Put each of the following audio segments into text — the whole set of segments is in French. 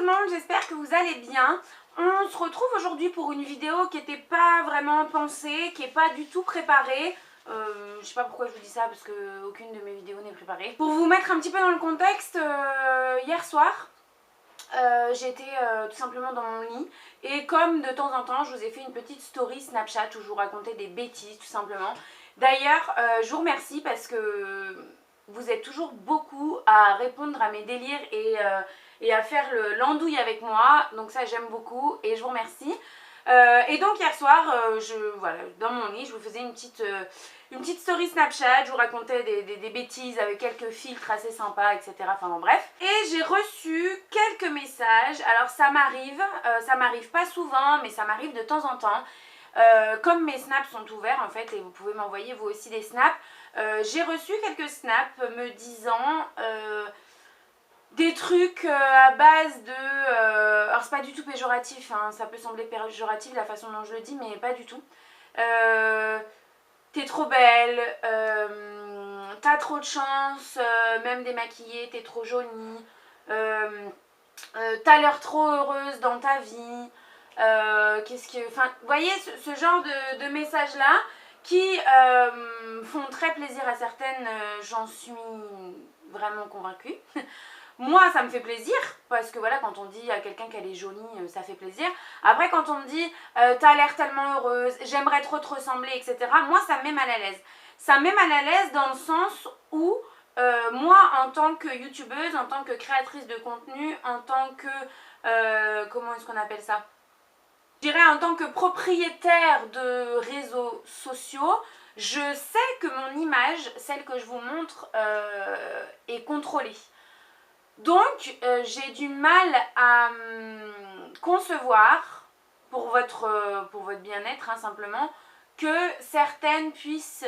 le monde, j'espère que vous allez bien. On se retrouve aujourd'hui pour une vidéo qui n'était pas vraiment pensée, qui n'est pas du tout préparée. Je sais pas pourquoi je vous dis ça parce que aucune de mes vidéos n'est préparée. Pour vous mettre un petit peu dans le contexte, hier soir, j'étais tout simplement dans mon lit et comme de temps en temps je vous ai fait une petite story Snapchat où je vous racontais des bêtises tout simplement. D'ailleurs je vous remercie parce que vous êtes toujours beaucoup à répondre à mes délires et à faire l'andouille avec moi, donc ça j'aime beaucoup et je vous remercie. Et donc hier soir, voilà, dans mon lit, je vous faisais une petite story Snapchat, je vous racontais des bêtises avec quelques filtres assez sympas, etc. Enfin bon bref. Et j'ai reçu quelques messages, alors ça m'arrive pas souvent, mais ça m'arrive de temps en temps. Comme mes snaps sont ouverts en fait, et vous pouvez m'envoyer vous aussi des snaps, j'ai reçu quelques snaps me disant... des trucs à base de... alors c'est pas du tout péjoratif, hein, ça peut sembler péjoratif la façon dont je le dis, mais pas du tout. T'es trop belle, t'as trop de chance, même démaquillée, t'es trop jolie, t'as l'air trop heureuse dans ta vie. Qu'est-ce que... Enfin, vous voyez ce genre de messages-là qui font très plaisir à certaines, j'en suis vraiment convaincue. Moi ça me fait plaisir parce que voilà, quand on dit à quelqu'un qu'elle est jolie, ça fait plaisir. Après quand on me dit t'as l'air tellement heureuse, j'aimerais trop te ressembler, etc. Moi ça me met mal à l'aise. Ça me met mal à l'aise dans le sens où moi en tant que youtubeuse, en tant que créatrice de contenu, en tant que comment est-ce qu'on appelle ça, je dirais en tant que propriétaire de réseaux sociaux, je sais que mon image, celle que je vous montre, est contrôlée. Donc j'ai du mal à concevoir, pour votre bien-être hein, simplement, que certaines puissent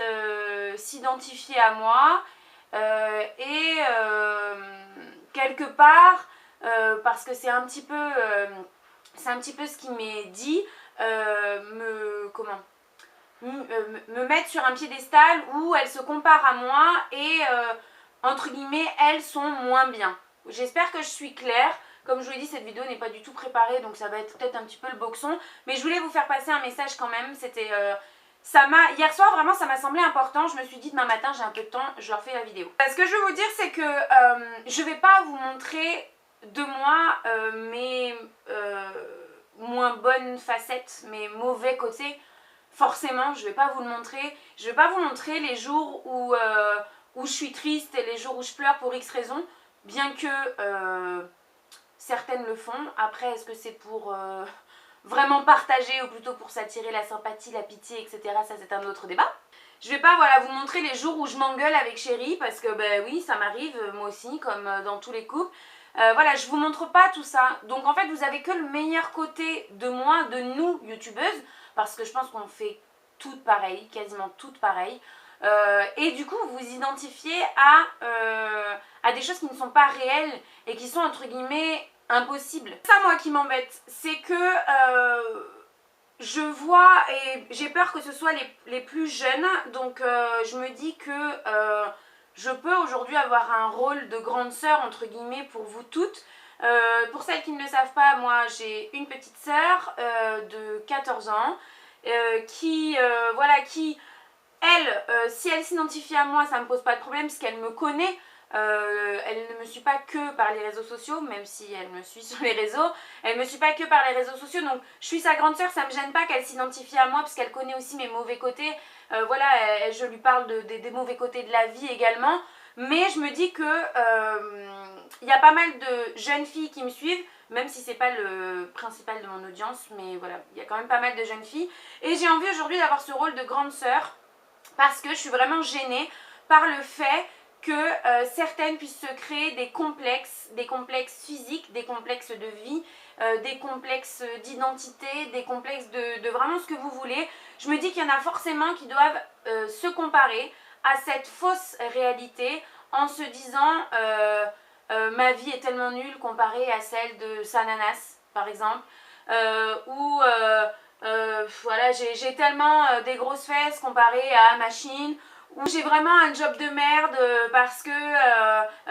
s'identifier à moi et quelque part, parce que c'est un petit peu ce qui m'est dit, me mettre sur un piédestal où elles se comparent à moi et entre guillemets elles sont moins bien. J'espère que je suis claire. Comme je vous l'ai dit, cette vidéo n'est pas du tout préparée, donc ça va être peut-être un petit peu le boxon. Mais je voulais vous faire passer un message quand même. C'était, hier soir, vraiment, ça m'a semblé important. Je me suis dit, demain matin, j'ai un peu de temps, je leur fais la vidéo. Ce que je veux vous dire, c'est que je vais pas vous montrer de moi mes moins bonnes facettes, mes mauvais côtés. Forcément, je vais pas vous le montrer. Je vais pas vous montrer les jours où je suis triste et les jours où je pleure pour X raisons. Bien que certaines le font. Après, est-ce que c'est pour vraiment partager ou plutôt pour s'attirer la sympathie, la pitié, etc. Ça, c'est un autre débat. Je vais pas voilà, vous montrer les jours où je m'engueule avec chérie parce que ben oui, ça m'arrive moi aussi, comme dans tous les couples. Voilà, je vous montre pas tout ça. Donc en fait, vous avez que le meilleur côté de moi, de nous, youtubeuses, parce que je pense qu'on fait toutes pareilles, quasiment toutes pareilles. Et du coup vous vous identifiez à des choses qui ne sont pas réelles et qui sont entre guillemets impossibles. Ça moi qui m'embête, c'est que je vois et j'ai peur que ce soit les plus jeunes, donc je me dis que je peux aujourd'hui avoir un rôle de grande sœur entre guillemets pour vous toutes. Pour celles qui ne le savent pas, moi j'ai une petite sœur de 14 ans qui elle, si elle s'identifie à moi, ça ne me pose pas de problème parce qu'elle me connaît. Elle ne me suit pas que par les réseaux sociaux, même si elle me suit sur les réseaux. Elle ne me suit pas que par les réseaux sociaux, donc je suis sa grande sœur, ça ne me gêne pas qu'elle s'identifie à moi parce qu'elle connaît aussi mes mauvais côtés. Voilà, je lui parle des mauvais côtés de la vie également. Mais je me dis que y a pas mal de jeunes filles qui me suivent, même si c'est pas le principal de mon audience, mais voilà, il y a quand même pas mal de jeunes filles. Et j'ai envie aujourd'hui d'avoir ce rôle de grande sœur, parce que je suis vraiment gênée par le fait que certaines puissent se créer des complexes physiques, des complexes de vie, des complexes d'identité, des complexes de vraiment ce que vous voulez. Je me dis qu'il y en a forcément qui doivent se comparer à cette fausse réalité en se disant ma vie est tellement nulle comparée à celle de Sananas par exemple, ou voilà, j'ai tellement des grosses fesses comparées à Machine, où j'ai vraiment un job de merde parce que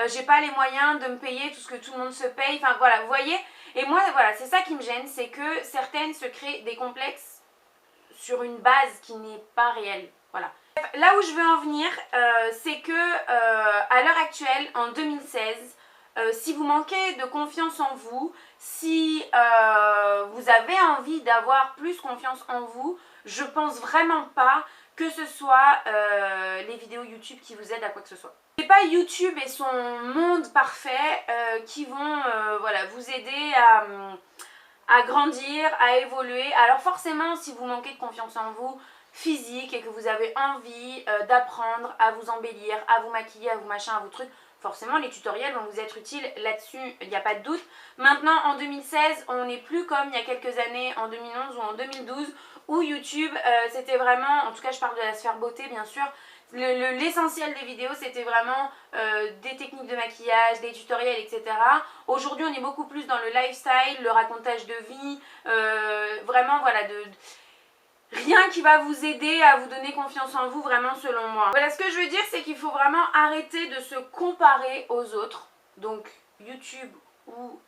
j'ai pas les moyens de me payer tout ce que tout le monde se paye, enfin voilà, vous voyez. Et moi, voilà, c'est ça qui me gêne, c'est que certaines se créent des complexes sur une base qui n'est pas réelle. Voilà. Là où je veux en venir, c'est que à l'heure actuelle, en 2016, si vous manquez de confiance en vous, si vous avez envie d'avoir plus confiance en vous, je pense vraiment pas que ce soit les vidéos YouTube qui vous aident à quoi que ce soit. C'est pas YouTube et son monde parfait qui vont voilà, vous aider à grandir, à évoluer. Alors forcément, si vous manquez de confiance en vous physique et que vous avez envie d'apprendre à vous embellir, à vous maquiller, à vous machin, à vos trucs, forcément les tutoriels vont vous être utiles là-dessus, il n'y a pas de doute. Maintenant en 2016, on n'est plus comme il y a quelques années, en 2011 ou en 2012, où YouTube c'était vraiment, en tout cas je parle de la sphère beauté bien sûr, l'essentiel des vidéos c'était vraiment des techniques de maquillage, des tutoriels, etc. Aujourd'hui on est beaucoup plus dans le lifestyle, le racontage de vie, vraiment voilà, rien qui va vous aider à vous donner confiance en vous vraiment selon moi. Voilà, ce que je veux dire c'est qu'il faut vraiment arrêter de se comparer aux autres, donc YouTube ou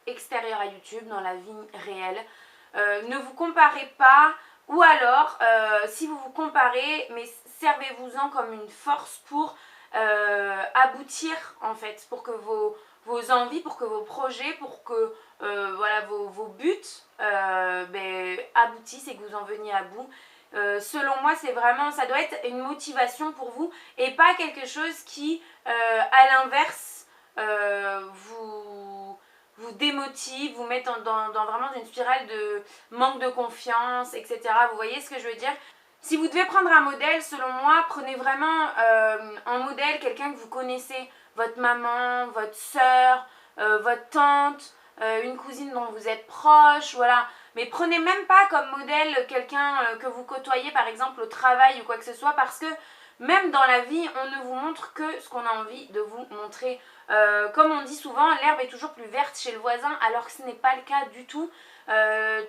extérieur à YouTube, dans la vie réelle. Ne vous comparez pas, ou alors si vous vous comparez, mais servez-vous-en comme une force pour aboutir en fait, pour que vos envies, pour que vos projets, pour que voilà, vos buts aboutissent et que vous en veniez à bout. Selon moi, c'est vraiment, ça doit être une motivation pour vous et pas quelque chose qui, à l'inverse, vous démotive, vous met dans vraiment une spirale de manque de confiance, etc. Vous voyez ce que je veux dire? Si vous devez prendre un modèle, selon moi, prenez vraiment en modèle quelqu'un que vous connaissez, votre maman, votre soeur, votre tante, une cousine dont vous êtes proche, voilà. Mais prenez même pas comme modèle quelqu'un que vous côtoyez par exemple au travail ou quoi que ce soit, parce que même dans la vie, on ne vous montre que ce qu'on a envie de vous montrer. Comme on dit souvent, l'herbe est toujours plus verte chez le voisin, alors que ce n'est pas le cas du tout.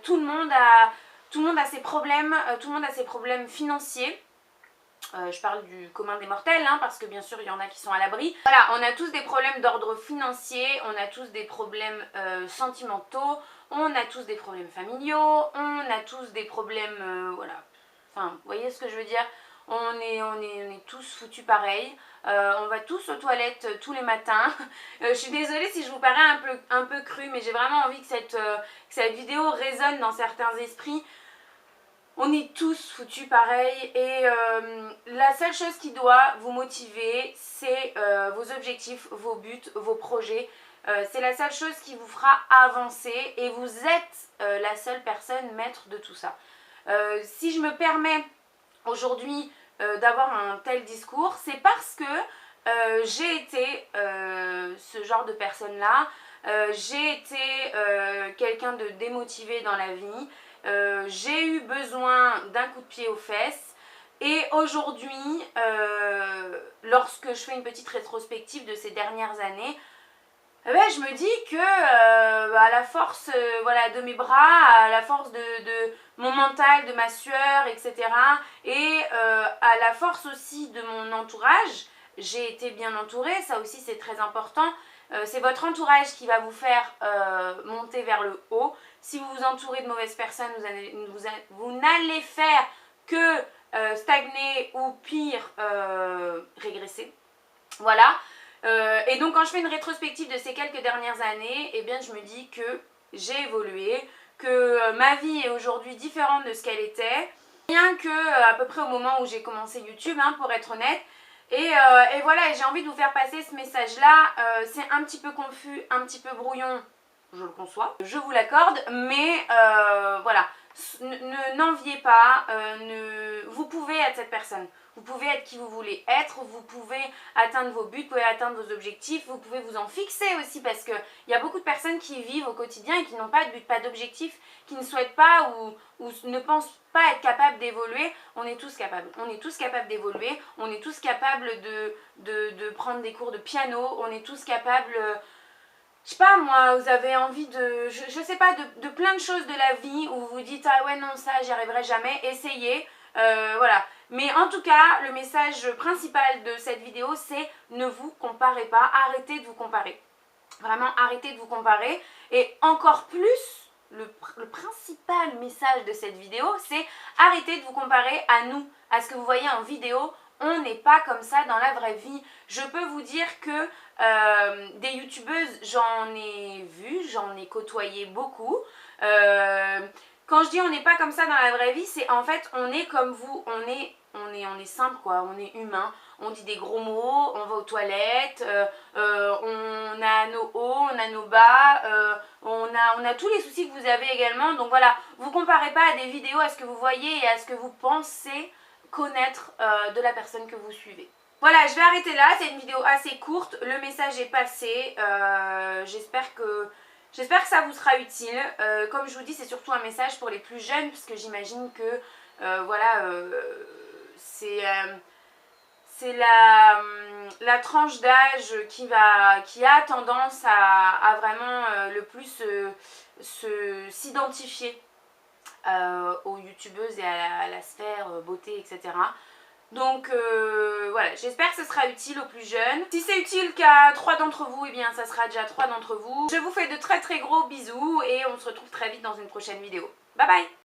Tout le monde a ses problèmes, tout le monde a ses problèmes financiers. Je parle du commun des mortels, hein, parce que bien sûr il y en a qui sont à l'abri. Voilà, on a tous des problèmes d'ordre financier, on a tous des problèmes sentimentaux, on a tous des problèmes familiaux, on a tous des problèmes, voilà. Enfin, vous voyez ce que je veux dire? On est tous foutus pareil. On va tous aux toilettes tous les matins. Je suis désolée si je vous parais un peu crue, mais j'ai vraiment envie que cette vidéo résonne dans certains esprits. On est tous foutus pareil et la seule chose qui doit vous motiver, c'est vos objectifs, vos buts, vos projets. C'est la seule chose qui vous fera avancer et vous êtes la seule personne maître de tout ça. Si je me permets aujourd'hui d'avoir un tel discours, c'est parce que j'ai été ce genre de personne-là. J'ai été quelqu'un de démotivé dans la vie. J'ai eu besoin d'un coup de pied aux fesses et aujourd'hui, lorsque je fais une petite rétrospective de ces dernières années, je me dis que à la force voilà, de mes bras, à la force de mon mental, de ma sueur, etc. et à la force aussi de mon entourage, j'ai été bien entourée, ça aussi c'est très important. C'est votre entourage qui va vous faire monter vers le haut. Si vous vous entourez de mauvaises personnes, vous n'allez faire que stagner ou pire, régresser. Voilà. Et donc quand je fais une rétrospective de ces quelques dernières années, eh bien je me dis que j'ai évolué, que ma vie est aujourd'hui différente de ce qu'elle était. Rien que à peu près au moment où j'ai commencé YouTube, hein, pour être honnête. Et voilà, j'ai envie de vous faire passer ce message-là. C'est un petit peu confus, un petit peu brouillon, je le conçois, je vous l'accorde, mais voilà, n'enviez pas, vous pouvez être cette personne. Vous pouvez être qui vous voulez être, vous pouvez atteindre vos buts, vous pouvez atteindre vos objectifs, vous pouvez vous en fixer aussi parce qu'il y a beaucoup de personnes qui vivent au quotidien et qui n'ont pas de but, pas d'objectif, qui ne souhaitent pas ou ne pensent pas être capables d'évoluer. On est tous capables, on est tous capables d'évoluer, on est tous capables de prendre des cours de piano, on est tous capables... je sais pas moi, vous avez envie de, je sais pas, de plein de choses de la vie où vous vous dites ah ouais non ça j'y arriverai jamais, essayez, voilà. Mais en tout cas, le message principal de cette vidéo c'est ne vous comparez pas, arrêtez de vous comparer. Vraiment, arrêtez de vous comparer. Et encore plus, le principal message de cette vidéo, c'est arrêtez de vous comparer à nous, à ce que vous voyez en vidéo. On n'est pas comme ça dans la vraie vie. Je peux vous dire que des youtubeuses, j'en ai vu, j'en ai côtoyé beaucoup. Quand je dis on n'est pas comme ça dans la vraie vie, c'est en fait on est comme vous, on est simple quoi, on est humain. On dit des gros mots, on va aux toilettes, on a nos hauts, on a nos bas, on a tous les soucis que vous avez également. Donc voilà, vous comparez pas à des vidéos, à ce que vous voyez et à ce que vous pensez connaître de la personne que vous suivez. Voilà, je vais arrêter là, c'est une vidéo assez courte, le message est passé, j'espère que ça vous sera utile. Comme je vous dis, c'est surtout un message pour les plus jeunes, parce que j'imagine que voilà, c'est la tranche d'âge qui a tendance à vraiment le plus s'identifier aux youtubeuses et à la sphère beauté, etc. Donc voilà, j'espère que ce sera utile aux plus jeunes. Si c'est utile qu'à 3 d'entre vous, eh bien ça sera déjà 3 d'entre vous. Je vous fais de très très gros bisous et on se retrouve très vite dans une prochaine vidéo. Bye bye!